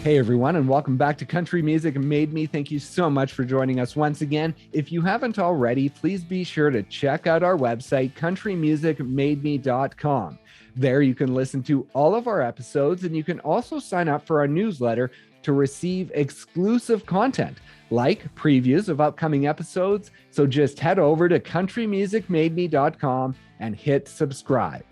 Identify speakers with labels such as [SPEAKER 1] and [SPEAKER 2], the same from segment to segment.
[SPEAKER 1] Hey everyone, and welcome back to Country Music Made Me. Thank you so much for joining us once again. If you haven't already, please be sure to check out our website, countrymusicmademe.com. There you can listen to all of our episodes, and you can also sign up for our newsletter to receive exclusive content like previews of upcoming episodes. So just head over to countrymusicmademe.com and hit subscribe.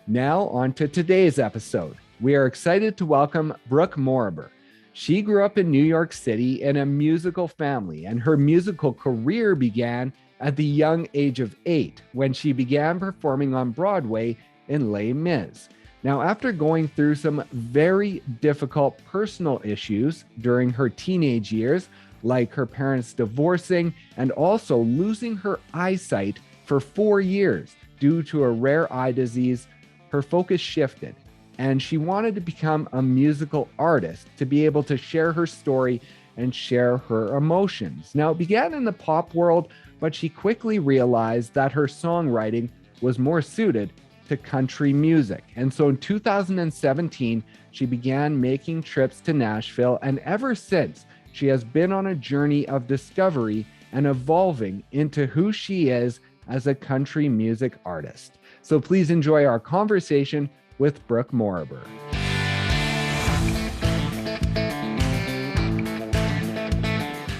[SPEAKER 1] Now on to today's episode. We are excited to welcome Brooke Moriber. She grew up in New York City in a musical family, and her musical career began at the young age of 8 when she began performing on Broadway in Les Mis. Now, after going through some very difficult personal issues during her teenage years, like her parents divorcing and also losing her eyesight for 4 years due to a rare eye disease, her focus shifted. And she wanted to become a musical artist to be able to share her story and share her emotions. Now, it began in the pop world, but she quickly realized that her songwriting was more suited to country music. And so in 2017, she began making trips to Nashville. And ever since, she has been on a journey of discovery and evolving into who she is as a country music artist. So please enjoy our conversation with Brooke Moriber.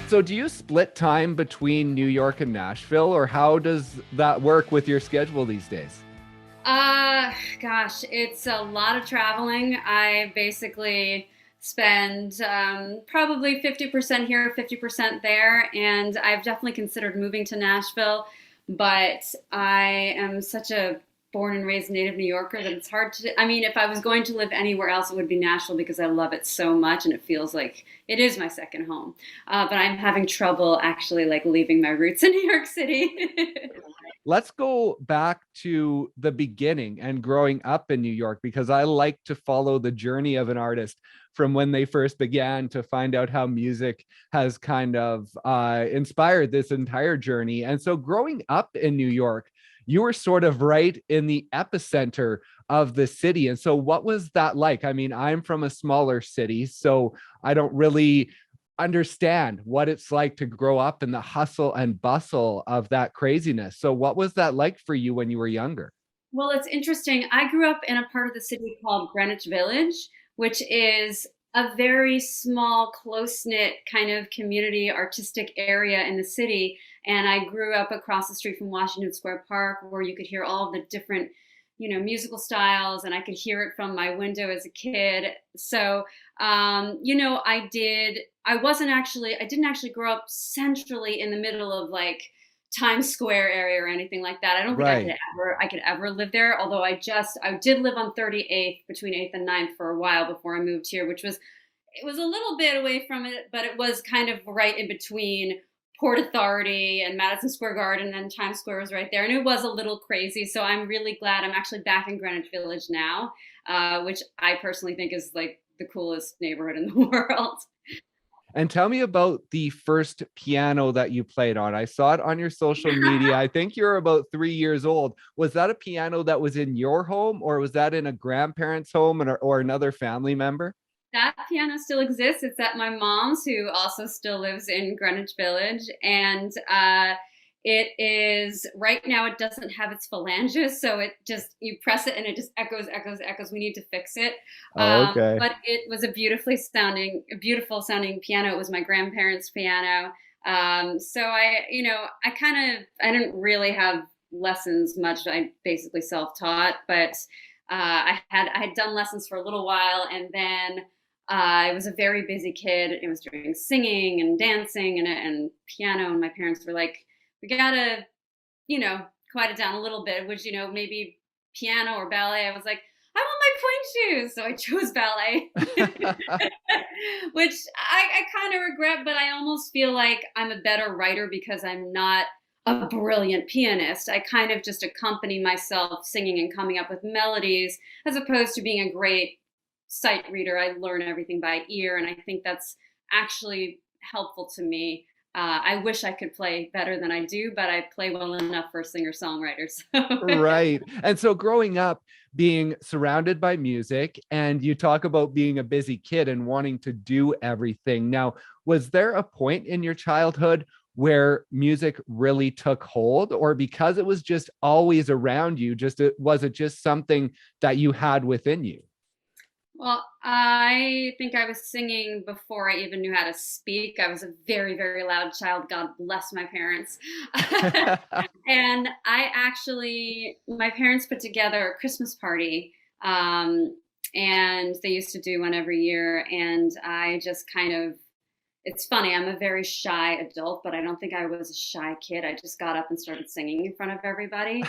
[SPEAKER 1] So do you split time between New York and Nashville, or how does that work with your schedule these days?
[SPEAKER 2] Gosh, it's a lot of traveling. I basically spend probably 50% here, 50% there, and I've definitely considered moving to Nashville, but I am such a born and raised native New Yorker that it's hard to, I mean, if I was going to live anywhere else, it would be Nashville because I love it so much and it feels like it is my second home. But I'm having trouble actually like leaving my roots in New York City.
[SPEAKER 1] Let's go back to the beginning and growing up in New York, because I like to follow the journey of an artist from when they first began to find out how music has kind of inspired this entire journey. And so growing up in New York, you were sort of right in the epicenter of the city. And so what was that like? I mean, I'm from a smaller city, so I don't really understand what it's like to grow up in the hustle and bustle of that craziness. So what was that like for you when you were younger?
[SPEAKER 2] Well, it's interesting. I grew up in a part of the city called Greenwich Village, which is a very small, close-knit kind of community, artistic area in the city. And I grew up across the street from Washington Square Park, where you could hear all of the different, musical styles, and I could hear it from my window as a kid. So, I didn't actually grow up centrally in the middle of like Times Square area or anything like that. I don't think
[SPEAKER 1] Right.
[SPEAKER 2] I could ever live there. Although I did live on 38th between 8th and 9th for a while before I moved here, it was a little bit away from it, but it was kind of right in between Port Authority and Madison Square Garden, and Times Square was right there. And it was a little crazy. So I'm really glad I'm actually back in Greenwich Village now, which I personally think is like the coolest neighborhood in the world.
[SPEAKER 1] And tell me about the first piano that you played on. I saw it on your social media. I think you're about 3 years old. Was that a piano that was in your home, or was that in a grandparent's home or another family member?
[SPEAKER 2] That piano still exists. It's at my mom's, who also still lives in Greenwich Village. And it is right now, it doesn't have its phalanges. So you press it and it just echoes, echoes, echoes. We need to fix it.
[SPEAKER 1] Oh, okay.
[SPEAKER 2] But it was a beautiful sounding piano. It was my grandparents' piano. So I didn't really have lessons much. I basically self-taught, but I had done lessons for a little while, and then I was a very busy kid. I was doing singing and dancing and piano, and my parents were like, "We gotta, quiet it down a little bit." Which maybe piano or ballet. I was like, "I want my pointe shoes," so I chose ballet, which I kind of regret. But I almost feel like I'm a better writer because I'm not a brilliant pianist. I kind of just accompany myself singing and coming up with melodies, as opposed to being a great sight reader. I learn everything by ear, and I think that's actually helpful to me. I wish I could play better than I do, but I play well enough for a singer-songwriter. So
[SPEAKER 1] Right. And so growing up, being surrounded by music, and you talk about being a busy kid and wanting to do everything. Now, was there a point in your childhood where music really took hold, or because it was just always around you, just was it just something that you had within you?
[SPEAKER 2] well, I think I was singing before I even knew how to speak. I was a very, very loud child. God bless my parents. And my parents put together a Christmas party. Um, and they used to do one every year. And I just kind of, it's funny, I'm a very shy adult, but I don't think I was a shy kid. I just got up and started singing in front of everybody.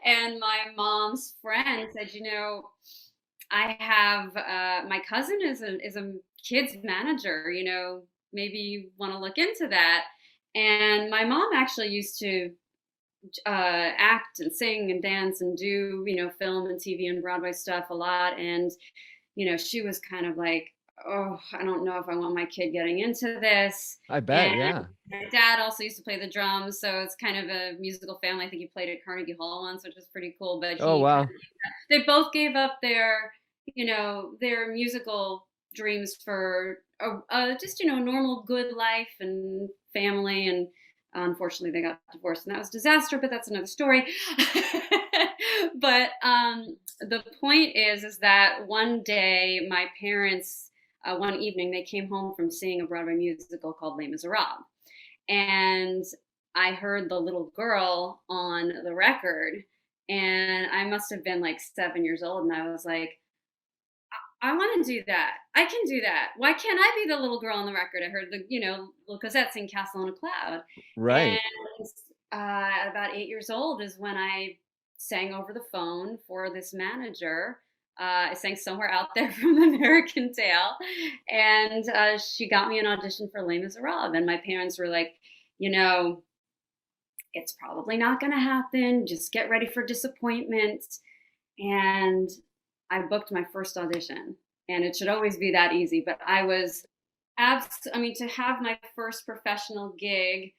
[SPEAKER 2] And my mom's friend said, I have my cousin is a kids manager. Maybe you want to look into that. And my mom actually used to act and sing and dance and do film and TV and Broadway stuff a lot. And she was kind of like, oh, I don't know if I want my kid getting into this.
[SPEAKER 1] I bet,
[SPEAKER 2] And
[SPEAKER 1] yeah.
[SPEAKER 2] my dad also used to play the drums, so it's kind of a musical family. I think he played at Carnegie Hall once, which was pretty cool. But
[SPEAKER 1] Oh, wow.
[SPEAKER 2] they both gave up their musical dreams for just normal good life and family. And unfortunately, they got divorced, and that was a disaster. But that's another story. But the point is that one day my parents, one evening, they came home from seeing a Broadway musical called Les Miserables, and I heard the little girl on the record, and I must have been like 7 years old, and I was like, I want to do that. I can do that. Why can't I be the little girl on the record? I heard little Cosette sing Castle on a Cloud. And
[SPEAKER 1] Right.
[SPEAKER 2] at about 8 years old is when I sang over the phone for this manager. I sang Somewhere Out There from American Tail. And she got me an audition for Les Miserables. And my parents were like, you know, it's probably not going to happen. Just get ready for disappointment. And I booked my first audition, and it should always be that easy. But I was to have my first professional gig,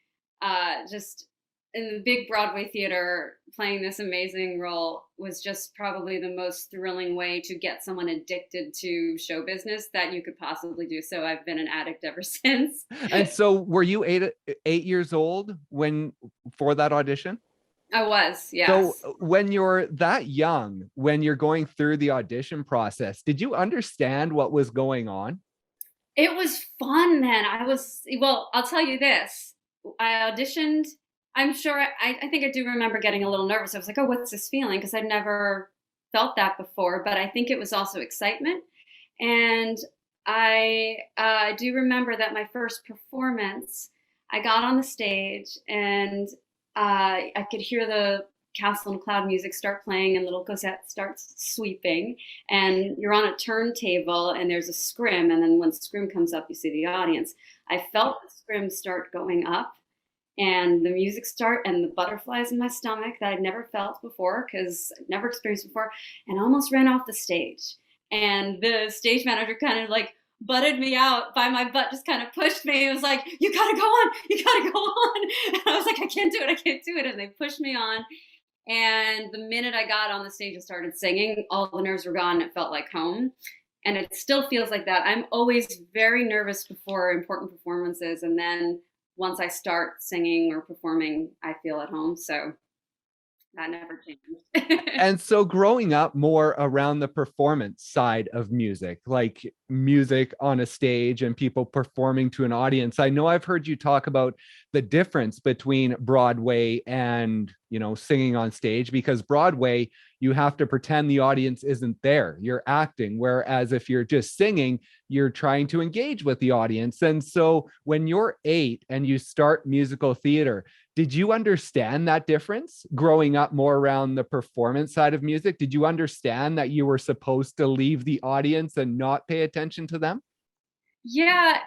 [SPEAKER 2] just in the big Broadway theater, playing this amazing role was just probably the most thrilling way to get someone addicted to show business that you could possibly do. So I've been an addict ever since.
[SPEAKER 1] And so were you 8 years old when for that audition?
[SPEAKER 2] I was,
[SPEAKER 1] So
[SPEAKER 2] yes.
[SPEAKER 1] when you're that young, when you're going through the audition process, did you understand what was going on?
[SPEAKER 2] It was fun then. Well, I'll tell you this. I auditioned. I'm sure, I think I do remember getting a little nervous. I was like, oh, what's this feeling? Because I'd never felt that before. But I think it was also excitement. And I do remember that my first performance, I got on the stage, and I could hear the Castle and Cloud music start playing, and little Cosette starts sweeping, and you're on a turntable, and there's a scrim, and then when scrim comes up, you see the audience. I felt the scrim start going up, and the music start, and the butterflies in my stomach that I'd never felt before because I'd never experienced before, and almost ran off the stage. And the stage manager kind of like butted me out by my butt, just kind of pushed me. It was like, you gotta go on, you gotta go on. And I was like, I can't do it, I can't do it. And they pushed me on. And the minute I got on the stage and started singing, all the nerves were gone. It felt like home. And it still feels like that. I'm always very nervous before important performances. And then once I start singing or performing, I feel at home. So that never changed.
[SPEAKER 1] And so growing up more around the performance side of music, like music on a stage and people performing to an audience, I know I've heard you talk about the difference between Broadway and, singing on stage, because Broadway, you have to pretend the audience isn't there. You're acting. Whereas if you're just singing, you're trying to engage with the audience. And so when you're 8 and you start musical theater, did you understand that difference growing up more around the performance side of music? Did you understand that you were supposed to leave the audience and not pay attention to them?
[SPEAKER 2] Yeah,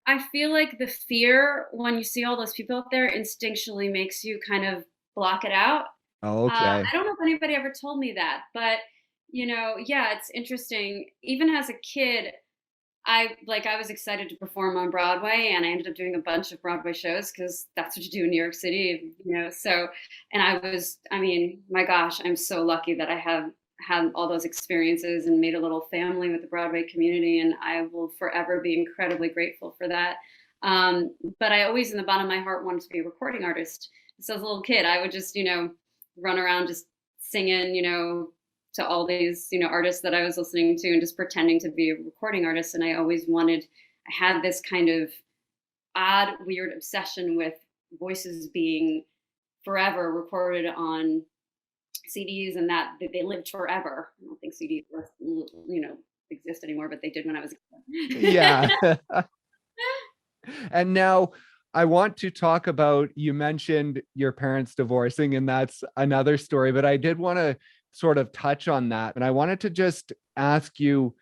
[SPEAKER 2] I feel like the fear when you see all those people out there instinctually makes you kind of block it out.
[SPEAKER 1] Okay.
[SPEAKER 2] I don't know if anybody ever told me that, but yeah, it's interesting. Even as a kid, I was excited to perform on Broadway, and I ended up doing a bunch of Broadway shows because that's what you do in New York City, so, and I mean, my gosh, I'm so lucky that I have had all those experiences and made a little family with the Broadway community, and I will forever be incredibly grateful for that. But I always, in the bottom of my heart, wanted to be a recording artist. So as a little kid, I would just, run around just singing, to all these, artists that I was listening to and just pretending to be a recording artist. And I had this kind of odd, weird obsession with voices being forever recorded on CDs and that they lived forever. I don't think CDs, exist anymore, but they did when I was a kid.
[SPEAKER 1] Yeah. And now I want to talk about, you mentioned your parents divorcing, and that's another story, but I did want to sort of touch on that. And I wanted to just ask you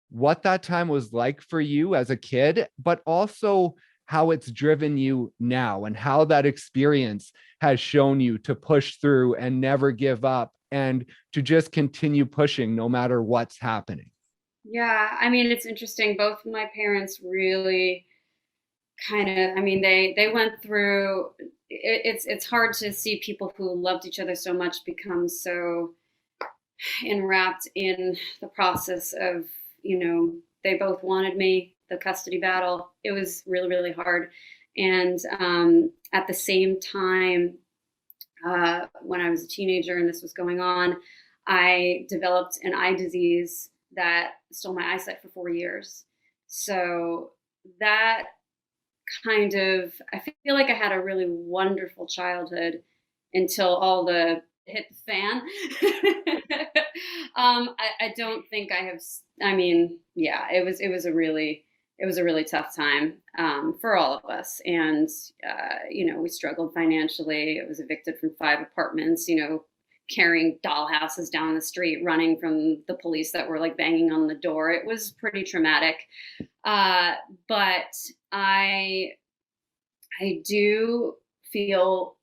[SPEAKER 1] what that time was like for you as a kid, but also how it's driven you now and how that experience has shown you to push through and never give up and to just continue pushing no matter what's happening.
[SPEAKER 2] Yeah, I mean, it's interesting. Both of my parents really kind of, I mean, they went through it's hard to see people who loved each other so much become so enwrapped in the process of, they both wanted me, the custody battle. It was really, really hard. And at the same time, when I was a teenager and this was going on, I developed an eye disease that stole my eyesight for 4 years. So that I feel like I had a really wonderful childhood until all the hit the fan. I don't think I have. I mean, yeah, it was a really tough time for all of us, and we struggled financially. I was evicted from 5 apartments. Carrying dollhouses down the street, running from the police that were like banging on the door. It was pretty traumatic, but I do feel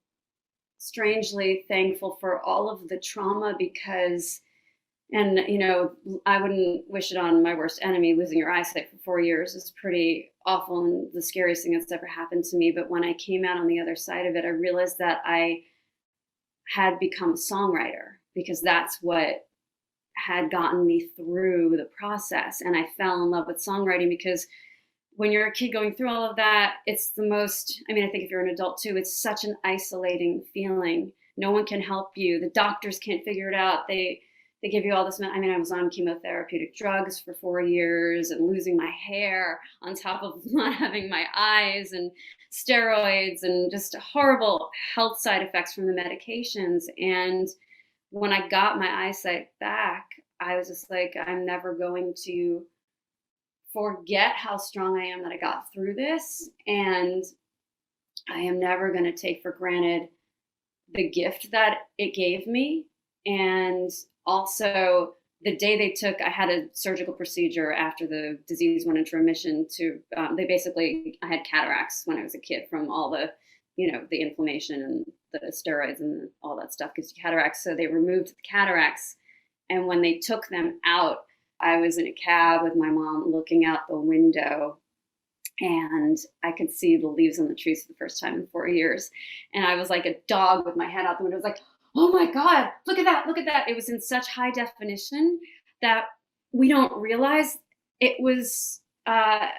[SPEAKER 2] strangely thankful for all of the trauma because, and I wouldn't wish it on my worst enemy. Losing your eyesight for 4 years is pretty awful and the scariest thing that's ever happened to me. But when I came out on the other side of it, I realized that I had become a songwriter because that's what had gotten me through the process. And I fell in love with songwriting because when you're a kid going through all of that, it's the most, I mean, I think if you're an adult too, it's such an isolating feeling. No one can help you. The doctors can't figure it out. They give you all this, I mean, I was on chemotherapeutic drugs for 4 years and losing my hair on top of not having my eyes and steroids and just horrible health side effects from the medications. And when I got my eyesight back, I was just like, I'm never going to forget how strong I am that I got through this. And I am never going to take for granted the gift that it gave me. And also, the day I had a surgical procedure after the disease went into remission I had cataracts when I was a kid from all the, the inflammation and the steroids and all that stuff gives you cataracts. So they removed the cataracts. And when they took them out, I was in a cab with my mom looking out the window and I could see the leaves on the trees for the first time in 4 years. And I was like a dog with my head out the window. I was like, oh my God, look at that, look at that. It was in such high definition that we don't realize it was, that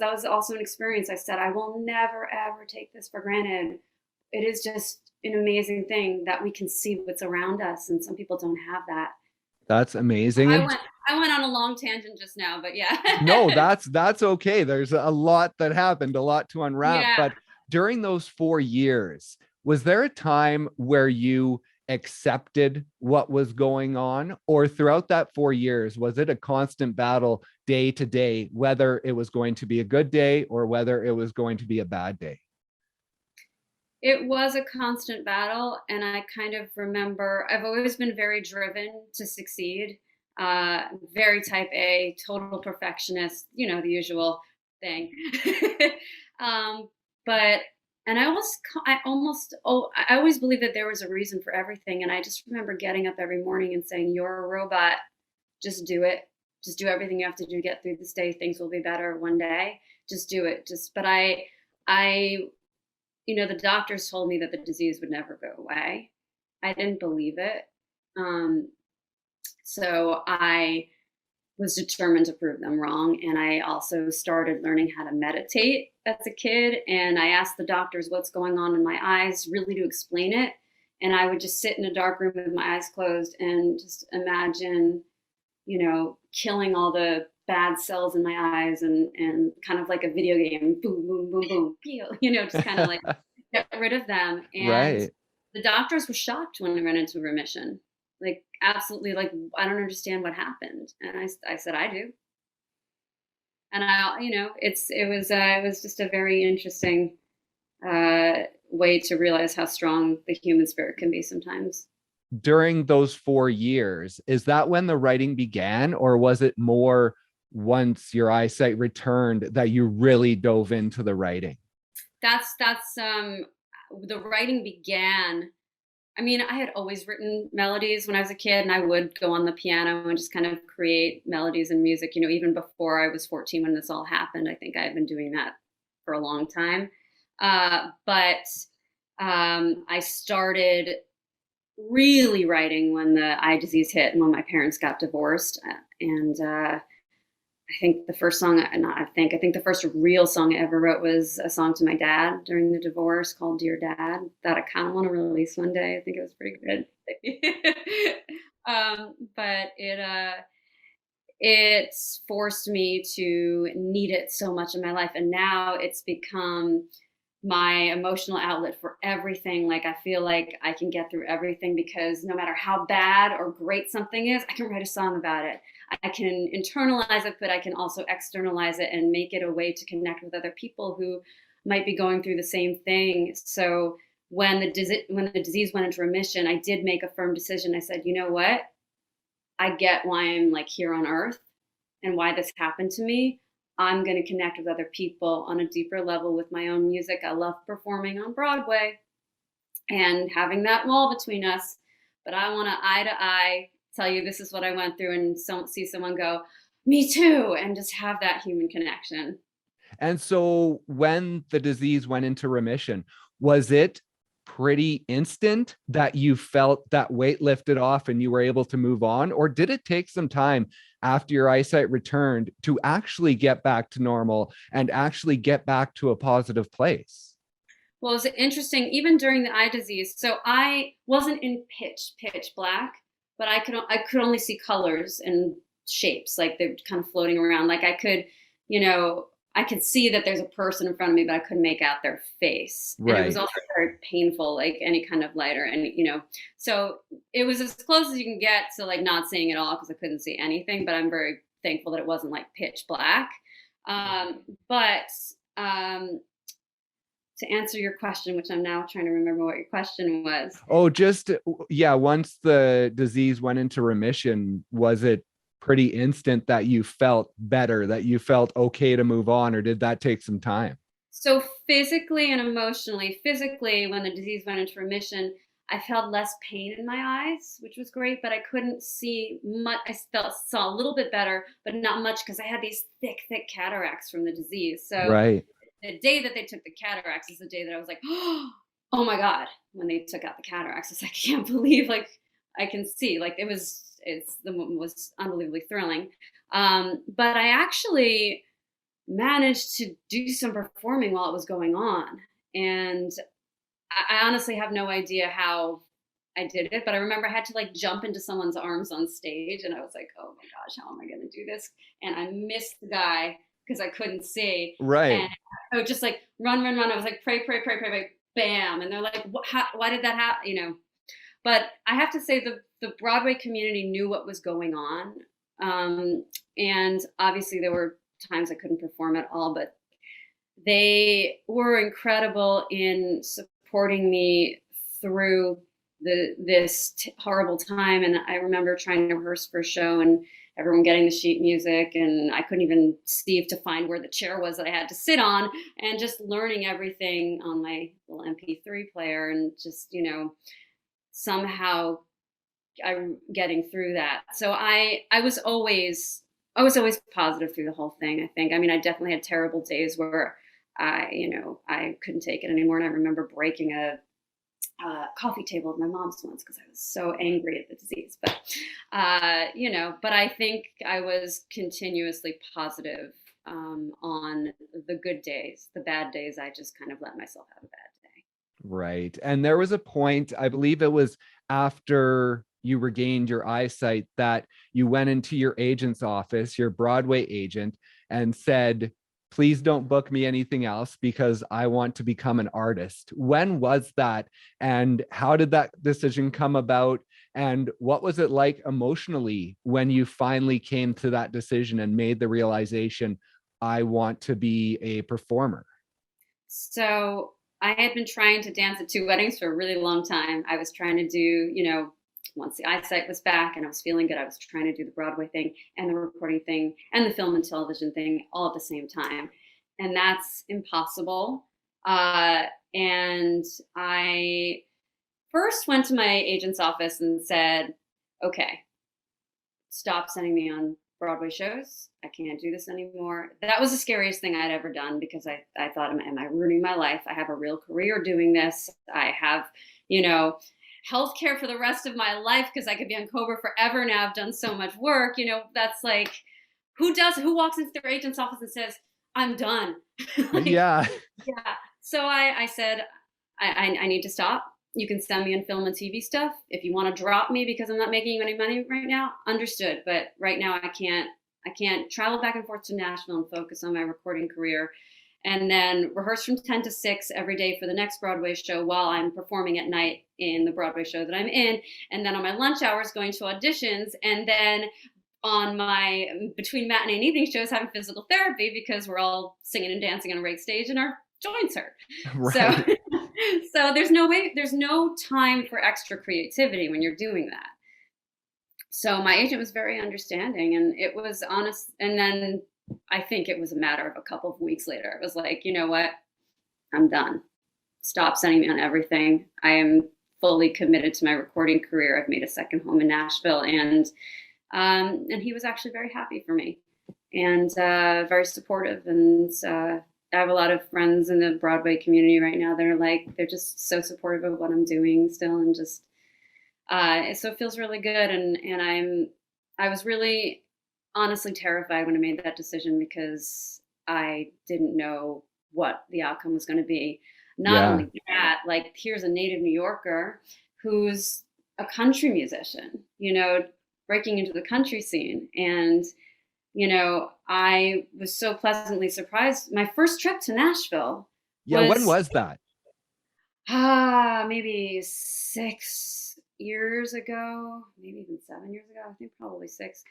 [SPEAKER 2] was also an experience. I said, I will never, ever take this for granted. It is just an amazing thing that we can see what's around us. And some people don't have that.
[SPEAKER 1] That's amazing.
[SPEAKER 2] I went on a long tangent just now, but yeah.
[SPEAKER 1] No, that's okay. There's a lot that happened, a lot to unwrap.
[SPEAKER 2] Yeah.
[SPEAKER 1] But during those 4 years, was there a time where you accepted what was going on? Or throughout that 4 years, was it a constant battle day to day, whether it was going to be a good day or whether it was going to be a bad day?
[SPEAKER 2] It was a constant battle. And I kind of remember I've always been very driven to succeed, very type A, total perfectionist, the usual thing. But and I always believed that there was a reason for everything. And I just remember getting up every morning and saying, you're a robot, just do it. just do everything you have to do to get through this day. Things will be better one day. Just do it. But I, the doctors told me that the disease would never go away. I didn't believe it. So I was determined to prove them wrong. And I also started learning how to meditate as a kid. And I asked the doctors what's going on in my eyes, really to explain it. And I would just sit in a dark room with my eyes closed and just imagine, killing all the bad cells in my eyes and kind of like a video game, boom, boom, boom, boom, just kind of like get rid of them. And
[SPEAKER 1] Right.
[SPEAKER 2] the doctors were shocked when I went into remission. Like, absolutely, like, I don't understand what happened. And I said, I do. And it was just a very interesting way to realize how strong the human spirit can be sometimes.
[SPEAKER 1] During those 4 years, is that when the writing began, or was it more once your eyesight returned that you really dove into the writing?
[SPEAKER 2] That's the writing began. I mean, I had always written melodies when I was a kid, and I would go on the piano and just kind of create melodies and music, even before I was 14 when this all happened. I think I had been doing that for a long time. But I started really writing when the eye disease hit and when my parents got divorced. And I think the first song, I think the first real song I ever wrote was a song to my dad during the divorce called Dear Dad, that I kind of want to release one day. I think it was pretty good. But it's forced me to need it so much in my life. And now it's become my emotional outlet for everything. Like, I feel like I can get through everything because no matter how bad or great something is, I can write a song about it. I can internalize it, but I can also externalize it and make it a way to connect with other people who might be going through the same thing. So when the disease went into remission, I did make a firm decision. I said, you know what? I get why I'm like here on earth and why this happened to me. I'm going to connect with other people on a deeper level with my own music. I love performing on Broadway and having that wall between us, but I want to eye to eye tell you this is what I went through and see someone go, me too, and just have that human connection.
[SPEAKER 1] And so when the disease went into remission, was it pretty instant that you felt that weight lifted off and you were able to move on? Or did it take some time after your eyesight returned to actually get back to normal and actually get back to a positive place?
[SPEAKER 2] Well, it's interesting, even during the eye disease. So I wasn't in pitch black, but I could only see colors and shapes, like they're kind of floating around. Like I could see that there's a person in front of me, but I couldn't make out their face.
[SPEAKER 1] Right.
[SPEAKER 2] And it was also very painful, like any kind of light or so it was as close as you can get to like not seeing it all because I couldn't see anything, but I'm very thankful that it wasn't like pitch black. But to answer your question, which I'm now trying to remember what your question was.
[SPEAKER 1] Oh, once the disease went into remission, was it pretty instant that you felt better, that you felt okay to move on, or did that take some time?
[SPEAKER 2] So physically and emotionally, when the disease went into remission, I felt less pain in my eyes, which was great, but I couldn't see much. I saw a little bit better, but not much because I had these thick cataracts from the disease. So
[SPEAKER 1] right.
[SPEAKER 2] The day that they took the cataracts is the day that I was like, oh my God, when they took out the cataracts, it's like, I can't believe like I can see. Like it was unbelievably thrilling. But I actually managed to do some performing while it was going on. And I honestly have no idea how I did it, but I remember I had to like jump into someone's arms on stage and I was like, oh my gosh, how am I going to do this? And I missed the guy because I couldn't see.
[SPEAKER 1] Right.
[SPEAKER 2] And I would just like run. I was like, pray, bam. And they're like, why did that happen? But I have to say the Broadway community knew what was going on. And obviously there were times I couldn't perform at all, but they were incredible in supporting me through this horrible time. And I remember trying to rehearse for a show and everyone getting the sheet music, and I couldn't even see to find where the chair was that I had to sit on, and just learning everything on my little MP3 player, and just, somehow I'm getting through that. So I was always I was always positive through the whole thing, I think. I mean, I definitely had terrible days where I couldn't take it anymore. And I remember breaking a coffee table at my mom's once because I was so angry at the disease. But I think I was continuously positive on the good days. The bad days, I just kind of let myself have a bad day.
[SPEAKER 1] Right. And there was a point, I believe it was after you regained your eyesight, that you went into your agent's office, your Broadway agent, and said, please don't book me anything else because I want to become an artist. When was that? And how did that decision come about? And what was it like emotionally when you finally came to that decision and made the realization, I want to be a performer?
[SPEAKER 2] So I had been trying to dance at two weddings for a really long time. I was trying to do, once the eyesight was back and I was feeling good, I was trying to do the Broadway thing and the recording thing and the film and television thing all at the same time. And that's impossible. And I first went to my agent's office and said, okay, stop sending me on Broadway shows. I can't do this anymore. That was the scariest thing I'd ever done because I thought, am I ruining my life? I have a real career doing this. I have, health care for the rest of my life because I could be on Cobra forever now. I've done so much work. That's like, who walks into their agent's office and says, I'm done? Like,
[SPEAKER 1] Yeah.
[SPEAKER 2] yeah. So I said, I need to stop. You can send me in film and TV stuff. If you want to drop me because I'm not making any money right now, understood. But right now I can't travel back and forth to Nashville and focus on my recording career and then rehearse from 10 to 6 every day for the next Broadway show while I'm performing at night in the Broadway show that I'm in. And then on my lunch hours going to auditions, and then on my between matinee and evening shows having physical therapy because we're all singing and dancing on a great stage and our joints hurt.
[SPEAKER 1] Right.
[SPEAKER 2] So there's no time for extra creativity when you're doing that. So my agent was very understanding and it was honest. And then I think it was a matter of a couple of weeks later. It was like, you know what? I'm done. Stop sending me on everything. I am fully committed to my recording career. I've made a second home in Nashville, and he was actually very happy for me and very supportive. And I have a lot of friends in the Broadway community right now that are like, they're just so supportive of what I'm doing still, and just so it feels really good. And I was really honestly terrified when I made that decision because I didn't know what the outcome was going to be. Not
[SPEAKER 1] Yeah.
[SPEAKER 2] only that, like, here's a native New Yorker who's a country musician, breaking into the country scene. And, I was so pleasantly surprised. My first trip to Nashville
[SPEAKER 1] Yeah. When
[SPEAKER 2] was
[SPEAKER 1] was that?
[SPEAKER 2] maybe 6 years ago, maybe even 7 years ago. I think probably 6.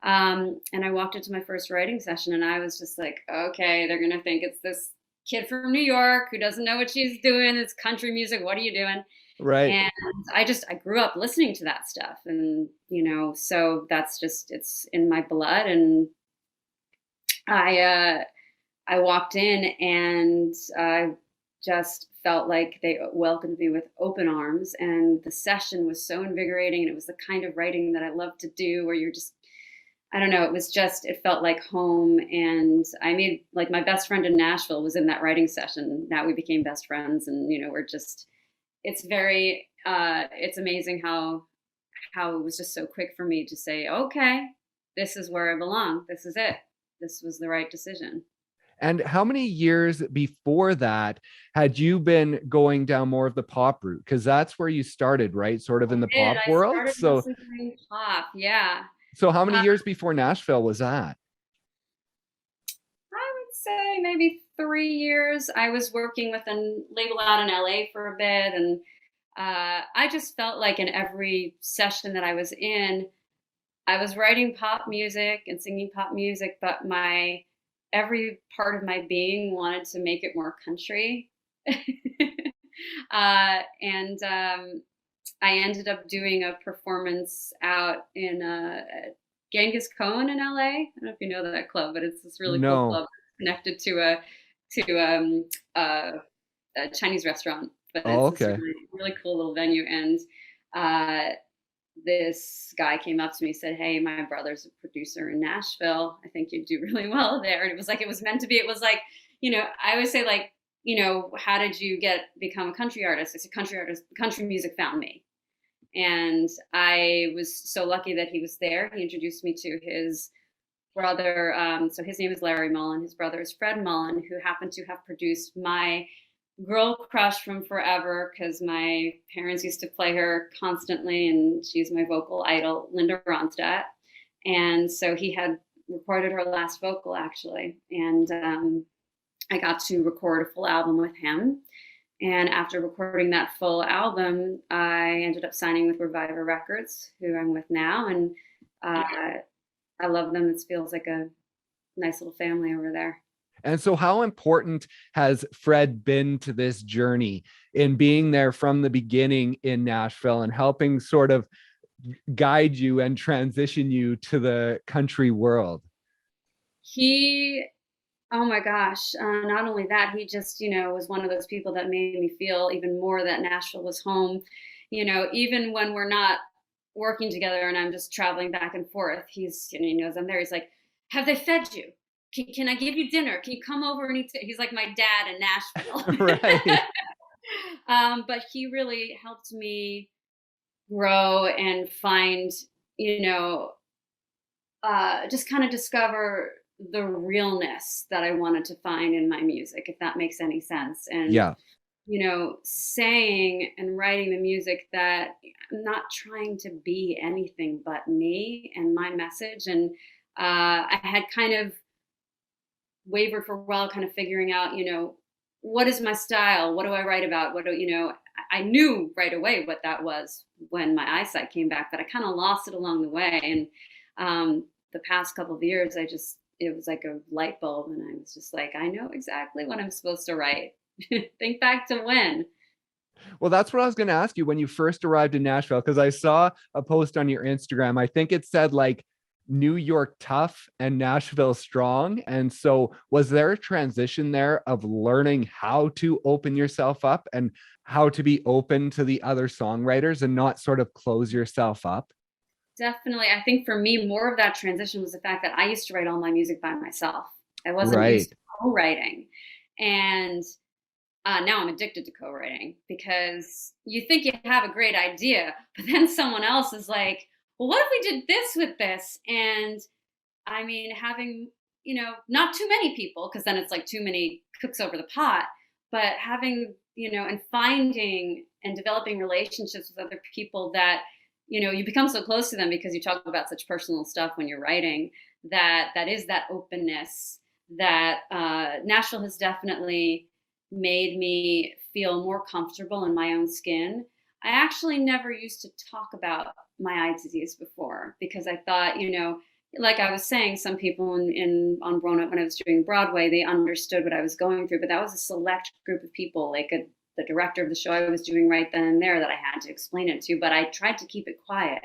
[SPEAKER 2] And I walked into my first writing session and I was just like, okay, they're going to think it's this kid from New York who doesn't know what she's doing. It's country music. What are you doing?
[SPEAKER 1] Right.
[SPEAKER 2] And I grew up listening to that stuff. And, so that's just, it's in my blood. And I walked in and I just felt like they welcomed me with open arms. And the session was so invigorating. And it was the kind of writing that I love to do where you're just, I don't know, it felt like home. And I made, like, my best friend in Nashville was in that writing session. Now we became best friends. And, we're just, it's very, it's amazing how it was just so quick for me to say, okay, this is where I belong. This is it. This was the right decision.
[SPEAKER 1] And how many years before that had you been going down more of the pop route? Because that's where you started, right? Sort of in the pop
[SPEAKER 2] I
[SPEAKER 1] world.
[SPEAKER 2] started
[SPEAKER 1] So,
[SPEAKER 2] listening to pop. Yeah.
[SPEAKER 1] so how many
[SPEAKER 2] Uh,
[SPEAKER 1] years before Nashville was that?
[SPEAKER 2] I would say maybe 3 years. I was working with a label out in LA for a bit. And I just felt like in every session that I was in, I was writing pop music and singing pop music, but every part of my being wanted to make it more country. And I ended up doing a performance out in Genghis Khan in LA. I don't know if you know that club, but it's this really cool
[SPEAKER 1] No.
[SPEAKER 2] club connected to a Chinese restaurant. But
[SPEAKER 1] Oh,
[SPEAKER 2] it's this
[SPEAKER 1] okay.
[SPEAKER 2] really, really cool little venue. And uh, this guy came up to me, said, "Hey, my brother's a producer in Nashville. I think you'd do really well there." And it was like, it was meant to be. It was like, I always say, like, how did you become a country artist? I said, country artist, country music found me. And I was so lucky that he was there. He introduced me to his brother. So his name is Larry Mullen. His brother is Fred Mullen, who happened to have produced my girl crush from forever, because my parents used to play her constantly, and she's my vocal idol, Linda Ronstadt. And so he had recorded her last vocal, actually. And I got to record a full album with him. And after recording that full album, I ended up signing with Reviver Records, who I'm with now. And I love them. It feels like a nice little family over there.
[SPEAKER 1] And so how important has Fred been to this journey in being there from the beginning in Nashville and helping sort of guide you and transition you to the country world?
[SPEAKER 2] Oh my gosh. Not only that, he just, was one of those people that made me feel even more that Nashville was home. Even when we're not working together and I'm just traveling back and forth, he knows I'm there. He's like, "Have they fed you? Can I give you dinner? Can you come over and eat?" He's like my dad in Nashville.
[SPEAKER 1] Right.
[SPEAKER 2] But he really helped me grow and find, just kind of discover the realness that I wanted to find in my music, if that makes any sense. And,
[SPEAKER 1] Yeah.
[SPEAKER 2] saying and writing the music that I'm not trying to be anything but me and my message. And I had kind of wavered for a while, kind of figuring out, what is my style? What do I write about? I knew right away what that was when my eyesight came back, but I kind of lost it along the way. And the past couple of years, it was like a light bulb, and I was just like, I know exactly what I'm supposed to write. Think back to when.
[SPEAKER 1] Well, that's what I was going to ask you when you first arrived in Nashville, because I saw a post on your Instagram. I think it said like New York tough and Nashville strong. And so was there a transition there of learning how to open yourself up and how to be open to the other songwriters and not sort of close yourself up?
[SPEAKER 2] Definitely. I think for me, more of that transition was the fact that I used to write all my music by myself. I wasn't used
[SPEAKER 1] Right.
[SPEAKER 2] to co-writing. And now I'm addicted to co-writing, because you think you have a great idea, but then someone else is like, "Well, what if we did this with this?" And I mean, having, not too many people, because then it's like too many cooks over the pot, but having, and finding and developing relationships with other people that, you become so close to them because you talk about such personal stuff when you're writing, that is that openness that Nashville has definitely made me feel more comfortable in my own skin. I actually never used to talk about my eye disease before, because I thought, like I was saying, some people on Grown Up when I was doing Broadway, they understood what I was going through, but that was a select group of people, like the director of the show I was doing right then and there, that I had to explain it to. But I tried to keep it quiet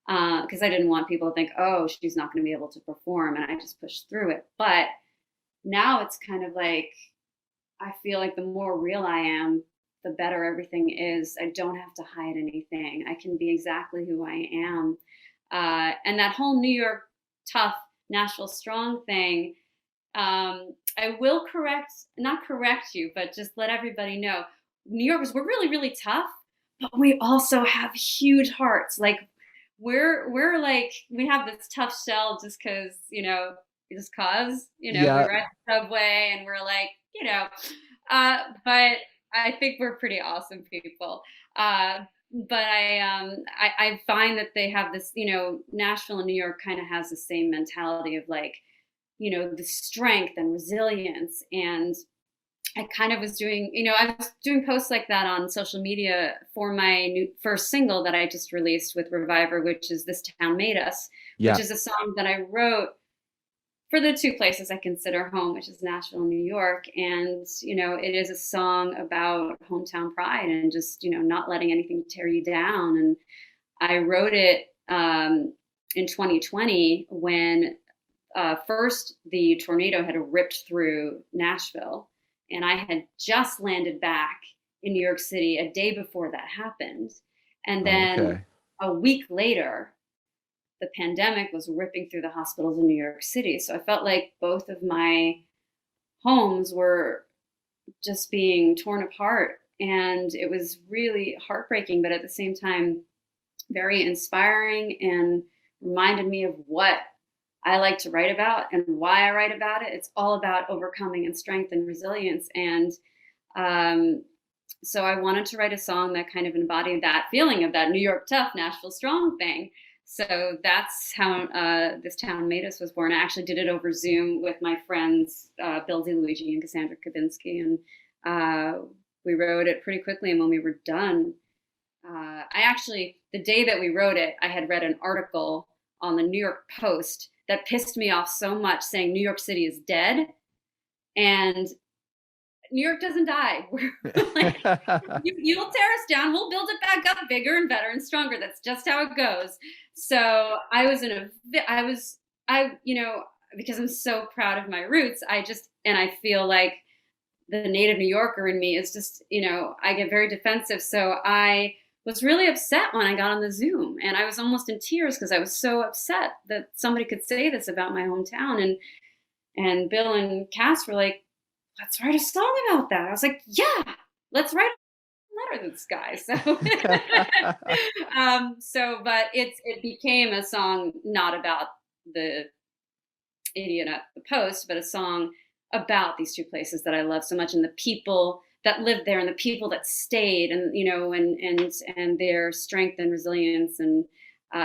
[SPEAKER 2] because I didn't want people to think, "Oh, she's not going to be able to perform," and I just pushed through it. But now it's kind of like, I feel like the more real I am, the better everything is. I don't have to hide anything. I can be exactly who I am. And that whole New York tough, Nashville strong thing, I will not correct you, but just let everybody know, New Yorkers, we're really, really tough, but we also have huge hearts. Like we're like, we have this tough shell just because, we
[SPEAKER 1] Yeah.
[SPEAKER 2] ride the subway and we're like, but I think we're pretty awesome people. But I find that they have this, Nashville and New York kind of has the same mentality of like, the strength and resilience. And I kind of was doing, I was doing posts like that on social media for my first single that I just released with Reviver, which is This Town Made Us,
[SPEAKER 1] Yeah.
[SPEAKER 2] which is a song that I wrote for the two places I consider home, which is Nashville and New York. And, it is a song about hometown pride and just, not letting anything tear you down. And I wrote it in 2020 when first the tornado had ripped through Nashville. And I had just landed back in New York City a day before that happened. And then
[SPEAKER 1] Okay.
[SPEAKER 2] a week later, the pandemic was ripping through the hospitals in New York City. So I felt like both of my homes were just being torn apart. And it was really heartbreaking, but at the same time, very inspiring and reminded me of what I like to write about and why I write about it. It's all about overcoming and strength and resilience. And um, so I wanted to write a song that kind of embodied that feeling of that New York tough, Nashville strong thing. So that's how This Town Made Us was born. I actually did it over Zoom with my friends, Bill DeLuigi and Cassandra Kabinski. And we wrote it pretty quickly. And when we were done, the day that we wrote it, I had read an article on the New York Post that pissed me off so much, saying New York City is dead. And New York doesn't die. We're like, you'll tear us down. We'll build it back up bigger and better and stronger. That's just how it goes. So because I'm so proud of my roots, I feel like the native New Yorker in me is just, I get very defensive. So I was really upset when I got on the Zoom, and I was almost in tears because I was so upset that somebody could say this about my hometown. And Bill and Cass were like, let's write a song about that. I was like, yeah, let's write a letter to this guy. But it became a song not about the idiot at the Post, but a song about these two places that I love so much, and the people that lived there, and the people that stayed, and and their strength and resilience. And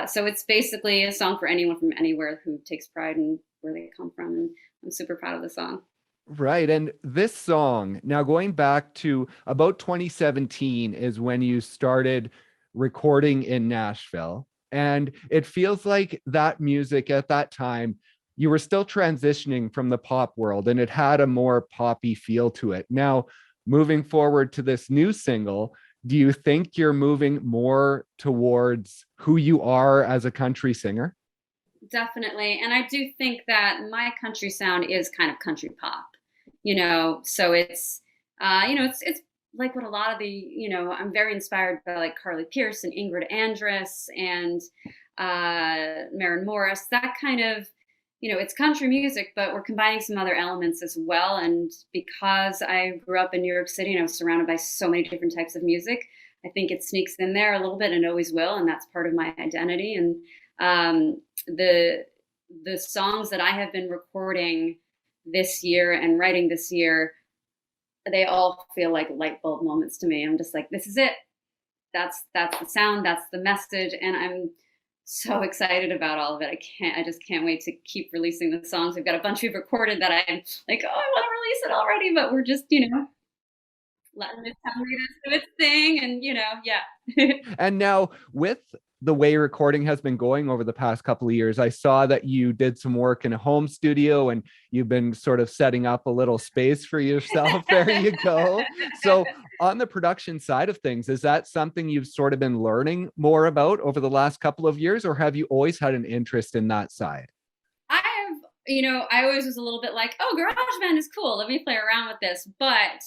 [SPEAKER 2] so it's basically a song for anyone from anywhere who takes pride in where they come from. And I'm super proud of the song.
[SPEAKER 1] Right. And this song, now going back to about 2017 is when you started recording in Nashville. And it feels like that music at that time, you were still transitioning from the pop world, and it had a more poppy feel to it. Now, moving forward to this new single, do you think you're moving more towards who you are as a country singer?
[SPEAKER 2] Definitely. And I do think that my country sound is kind of country pop, so it's, it's like what a lot of I'm very inspired by like Carly Pearce and Ingrid Andress and Maren Morris, that kind of, it's country music, but we're combining some other elements as well. And because I grew up in New York City and I was surrounded by so many different types of music, I think it sneaks in there a little bit and always will. And that's part of my identity. And the songs that I have been recording this year and writing this year, they all feel like light bulb moments to me. I'm just like, this is it. That's the sound, that's the message. And I'm so excited about all of it. I just can't wait to keep releasing the songs. We've got a bunch we've recorded that I'm like, oh, I want to release it already, but we're just, letting it do its thing. And, yeah.
[SPEAKER 1] And now, with the way recording has been going over the past couple of years, I saw that you did some work in a home studio, and you've been sort of setting up a little space for yourself. There you go. So on the production side of things, is that something you've sort of been learning more about over the last couple of years, or have you always had an interest in that side?
[SPEAKER 2] I have, I always was a little bit like, oh, GarageBand is cool. Let me play around with this. But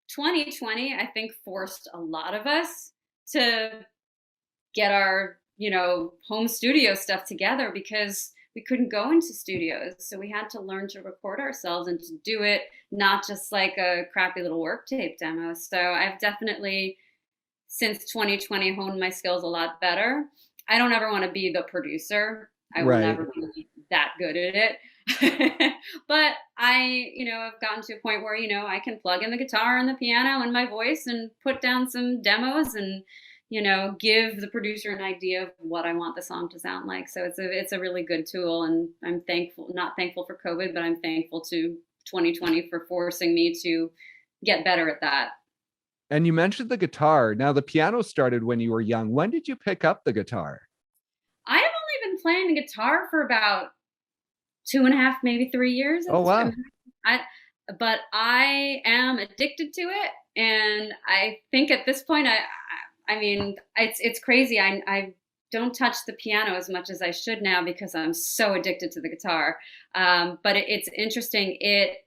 [SPEAKER 2] 2020, I think, forced a lot of us to get our home studio stuff together, because we couldn't go into studios. So we had to learn to record ourselves and to do it not just like a crappy little work tape demo. So I've definitely, since 2020, honed my skills a lot better. I don't ever want to be the producer. I will never be that good at it. But I, have gotten to a point where, I can plug in the guitar and the piano and my voice and put down some demos and give the producer an idea of what I want the song to sound like. So it's a really good tool, and I'm not thankful for COVID, but I'm thankful to 2020 for forcing me to get better at that.
[SPEAKER 1] And you mentioned the guitar. Now, the piano started when you were young. When did you pick up the guitar?
[SPEAKER 2] I have only been playing the guitar for about 2.5, maybe 3 years.
[SPEAKER 1] Oh, wow.
[SPEAKER 2] But I am addicted to it. And I think at this point, I mean, it's crazy. I don't touch the piano as much as I should now because I'm so addicted to the guitar. But it's interesting. It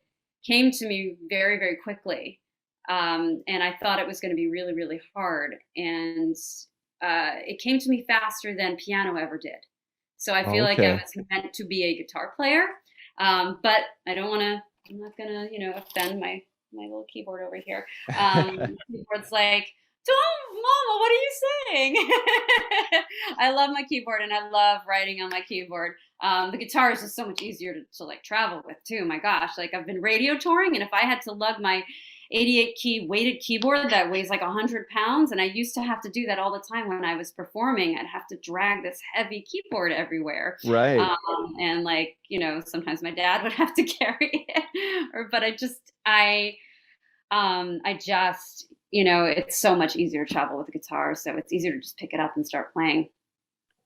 [SPEAKER 2] came to me very, very quickly. And I thought it was going to be really, really hard. And it came to me faster than piano ever did. So I feel like I
[SPEAKER 1] Okay.
[SPEAKER 2] was meant to be a guitar player. But I don't want to, I'm not going to, offend my little keyboard over here. Keyboard's like, don't, Mama, what are you saying? I love my keyboard and I love writing on my keyboard. The guitar is just so much easier to like travel with too. My gosh, like I've been radio touring, and if I had to lug my 88 key weighted keyboard that weighs like 100 pounds, and I used to have to do that all the time when I was performing, I'd have to drag this heavy keyboard everywhere.
[SPEAKER 1] Right.
[SPEAKER 2] And like, sometimes my dad would have to carry it, but I just, it's so much easier to travel with a guitar. So it's easier to just pick it up and start playing.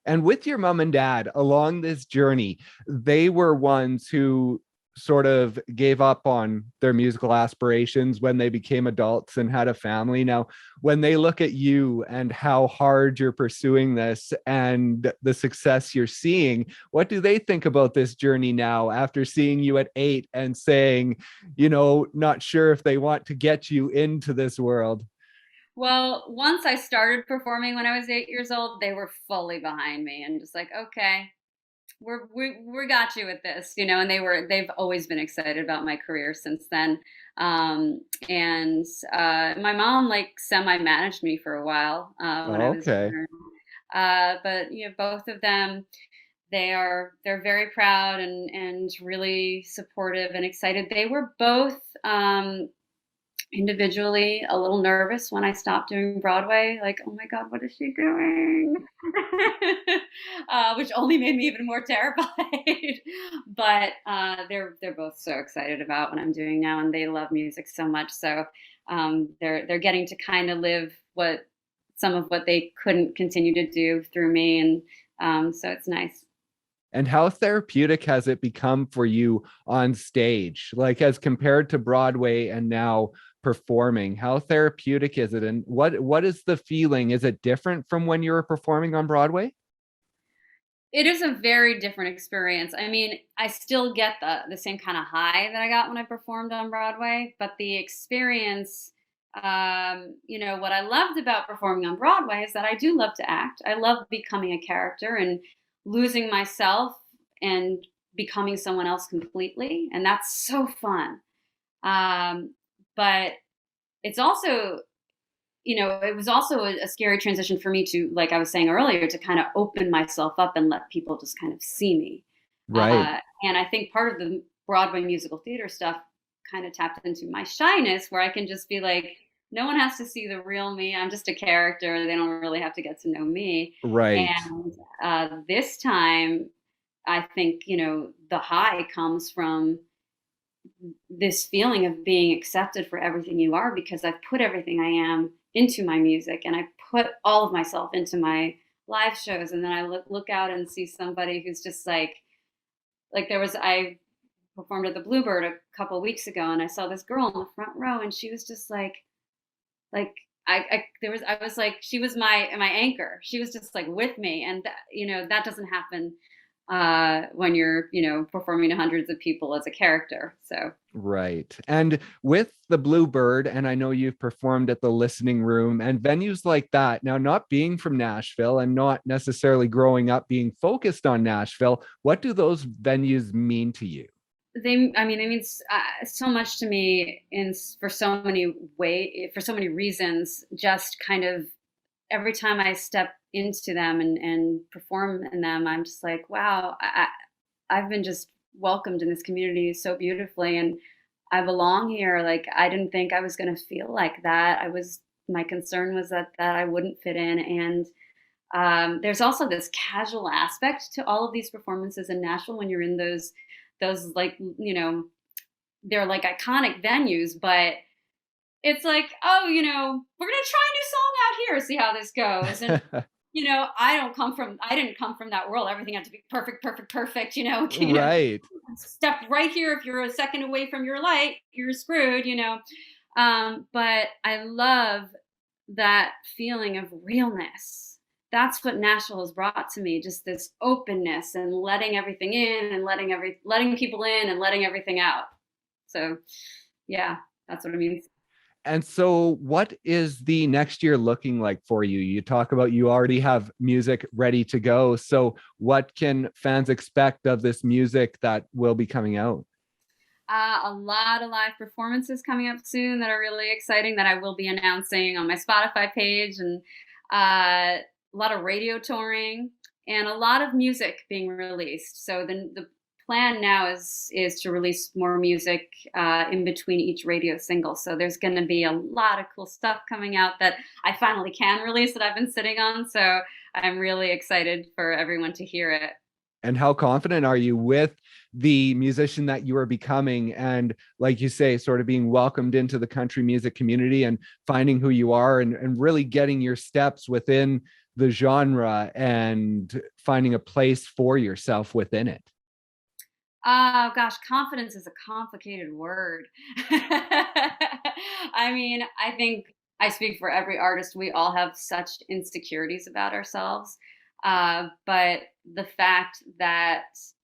[SPEAKER 1] And with your mom and dad along this journey, they were ones who sort of gave up on their musical aspirations when they became adults and had a family. Now, when they look at you and how hard you're pursuing this and the success you're seeing, what do they think about this journey now after seeing you at 8 and saying, not sure if they want to get you into this world?
[SPEAKER 2] Well, once I started performing when I was 8 years old, they were fully behind me and just like, okay, we got you with this, and they've always been excited about my career since then. And my mom like semi-managed me for a while when I was
[SPEAKER 1] Okay.
[SPEAKER 2] younger. But both of them, they're very proud and really supportive and excited. They were both individually a little nervous when I stopped doing Broadway. Like, oh my God, what is she doing? Which only made me even more terrified. But they're both so excited about what I'm doing now, and they love music so much. So they're getting to kind of live some of what they couldn't continue to do through me, and so it's nice.
[SPEAKER 1] And how therapeutic has it become for you on stage, like as compared to Broadway and now performing? How therapeutic is it? And what is the feeling? Is it different from when you were performing on Broadway?
[SPEAKER 2] It is a very different experience. I mean, I still get the same kind of high that I got when I performed on Broadway, but the experience, what I loved about performing on Broadway is that I do love to act. I love becoming a character and losing myself and becoming someone else completely, and that's so fun. But it's also, it was also a scary transition for me to, like I was saying earlier, to kind of open myself up and let people just kind of see me.
[SPEAKER 1] Right.
[SPEAKER 2] And I think part of the Broadway musical theater stuff kind of tapped into my shyness, where I can just be like, no one has to see the real me. I'm just a character. They don't really have to get to know me.
[SPEAKER 1] Right.
[SPEAKER 2] And this time, I think, the high comes from this feeling of being accepted for everything you are, because I've put everything I am into my music, and I put all of myself into my live shows. And then I look out and see somebody who's just like I performed at the Bluebird a couple of weeks ago, and I saw this girl in the front row, and she was just like I was like, she was my anchor. She was just like with me, and that doesn't happen when you're performing to hundreds of people as a character. So
[SPEAKER 1] Right. And with the Bluebird, and I know you've performed at the Listening Room and venues like that. Now, not being from Nashville and not necessarily growing up being focused on Nashville, what do those venues mean to you?
[SPEAKER 2] they mean so much to me for so many for so many reasons. Just kind of every time I step into them and perform in them, I'm just like, wow, I've been just welcomed in this community so beautifully, and I belong here. Like, I didn't think I was going to feel like that. My concern was that I wouldn't fit in. And there's also this casual aspect to all of these performances in Nashville when you're in those like, they're like iconic venues, but it's like, oh, we're gonna try a new song out here, see how this goes. And I didn't come from that world. Everything had to be perfect, perfect, perfect.
[SPEAKER 1] Right.
[SPEAKER 2] Step right here. If you're a second away from your light, you're screwed. But I love that feeling of realness. That's what Nashville has brought to me. Just this openness and letting everything in, and letting people in and letting everything out. So, yeah, that's what it means.
[SPEAKER 1] And so what is the next year looking like for you? You talk about you already have music ready to go. So what can fans expect of this music that will be coming out?
[SPEAKER 2] A lot of live performances coming up soon that are really exciting that I will be announcing on my Spotify page, and a lot of radio touring and a lot of music being released. So the plan now is to release more music in between each radio single. So there's going to be a lot of cool stuff coming out that I finally can release that I've been sitting on. So I'm really excited for everyone to hear it.
[SPEAKER 1] And how confident are you with the musician that you are becoming? And like you say, sort of being welcomed into the country music community and finding who you are and really getting your steps within the genre and finding a place for yourself within it.
[SPEAKER 2] Oh gosh, confidence is a complicated word. I mean, I think I speak for every artist. We all have such insecurities about ourselves. But the fact that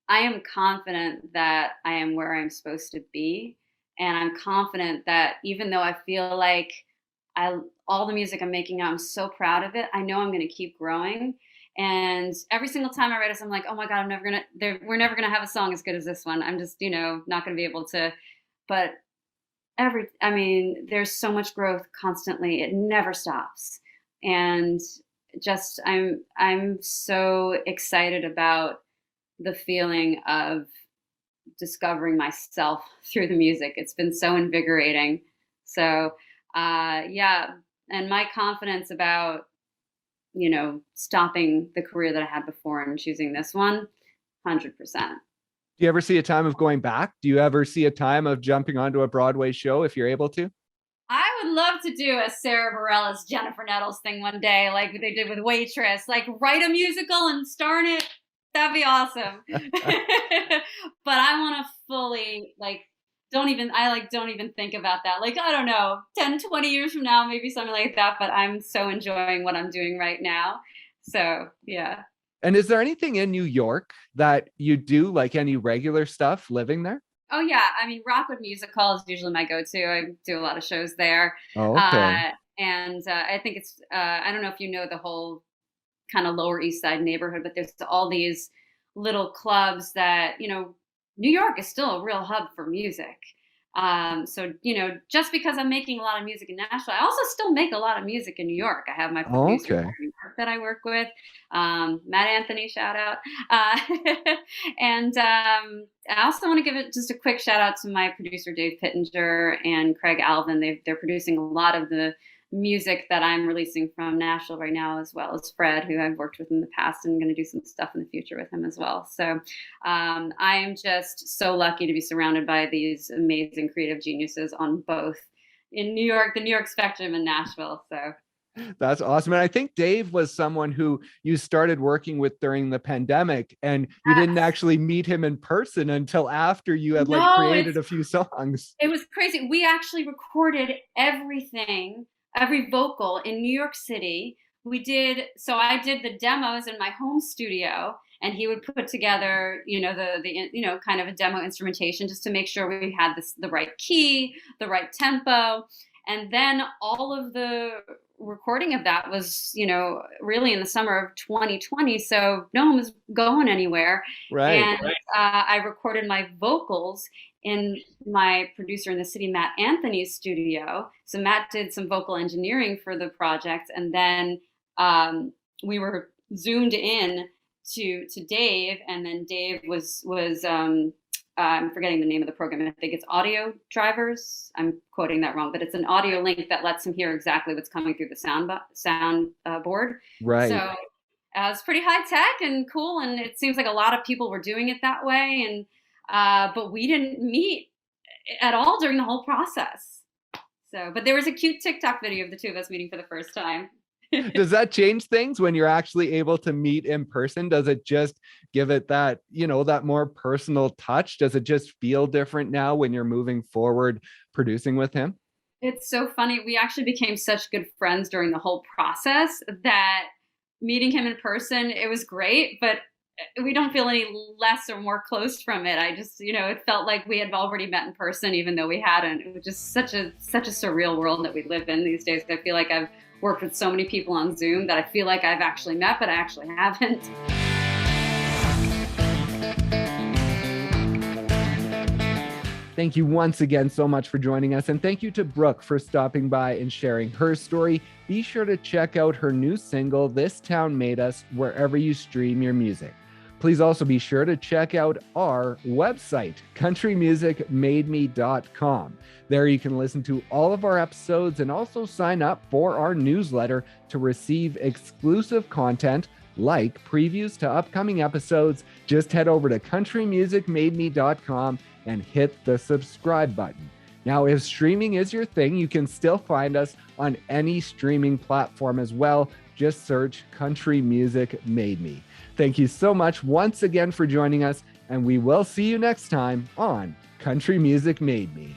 [SPEAKER 2] I am confident that I am where I'm supposed to be, and I'm confident that even though I feel like all the music I'm making now, I'm so proud of it. I know I'm going to keep growing. And every single time I write a song, I'm like, oh my God, we're never gonna have a song as good as this one. I'm just, not gonna be able to. But I mean, there's so much growth constantly. It never stops. And just, I'm so excited about the feeling of discovering myself through the music. It's been so invigorating. So, yeah. And my confidence about, stopping the career that I had before and choosing this one, 100%.
[SPEAKER 1] Do you ever see a time of going back? Do you ever see a time of jumping onto a Broadway show if you're able to?
[SPEAKER 2] I would love to do a Sarah Bareilles, Jennifer Nettles thing one day, like they did with Waitress. Like write a musical and star in it. That'd be awesome. But I want to fully don't even think about that. Like, I don't know, 10, 20 years from now, maybe something like that. But I'm so enjoying what I'm doing right now. So, yeah.
[SPEAKER 1] And is there anything in New York that you do, like any regular stuff living there?
[SPEAKER 2] Oh, yeah. I mean, Rockwood Music Hall is usually my go-to. I do a lot of shows there.
[SPEAKER 1] Oh, okay.
[SPEAKER 2] And I think I don't know if you know the whole kind of Lower East Side neighborhood, but there's all these little clubs that, New York is still a real hub for music. So, just because I'm making a lot of music in Nashville, I also still make a lot of music in New York. I have my producer that I work with, Matt Anthony, shout out. And I also want to give it just a quick shout out to my producer, Dave Pittenger and Craig Alvin. They're producing a lot of the music that I'm releasing from Nashville right now, as well as Fred, who I've worked with in the past and I'm going to do some stuff in the future with him as well. So I am just so lucky to be surrounded by these amazing creative geniuses on both in New York, the New York Spectrum, and Nashville. So
[SPEAKER 1] that's awesome. And I think Dave was someone who you started working with during the pandemic, and you didn't actually meet him in person until after you had created a few songs.
[SPEAKER 2] It was crazy. We actually recorded everything, every vocal in New York City. So I did the demos in my home studio, and he would put together, the kind of a demo instrumentation just to make sure we had the right key, the right tempo. And then all of the recording of that was, really in the summer of 2020. So no one was going anywhere.
[SPEAKER 1] Right.
[SPEAKER 2] And I recorded my vocals in my producer in the city, Matt Anthony's studio. So Matt did some vocal engineering for the project. And then we were zoomed in to Dave. And then Dave was I'm forgetting the name of the program. I think it's Audio Drivers. I'm quoting that wrong, but it's an audio link that lets him hear exactly what's coming through the sound board.
[SPEAKER 1] Right.
[SPEAKER 2] So it's pretty high tech and cool, and it seems like a lot of people were doing it that way. And but we didn't meet at all during the whole process. So, but there was a cute TikTok video of the two of us meeting for the first time.
[SPEAKER 1] Does that change things when you're actually able to meet in person? Does it just give it that, that more personal touch? Does it just feel different now when you're moving forward producing with him?
[SPEAKER 2] It's so funny. We actually became such good friends during the whole process that meeting him in person, it was great. But we don't feel any less or more close from it. I just, it felt like we had already met in person, even though we hadn't. It was just such a surreal world that we live in these days. I feel like I've worked with so many people on Zoom that I feel like I've actually met, but I actually haven't.
[SPEAKER 1] Thank you once again so much for joining us. And thank you to Brooke for stopping by and sharing her story. Be sure to check out her new single, This Town Made Us, wherever you stream your music. Please also be sure to check out our website, countrymusicmademe.com. There you can listen to all of our episodes and also sign up for our newsletter to receive exclusive content like previews to upcoming episodes. Just head over to countrymusicmademe.com and hit the subscribe button. Now, if streaming is your thing, you can still find us on any streaming platform as well. Just search Country Music Made Me. Thank you so much once again for joining us, and we will see you next time on Country Music Made Me.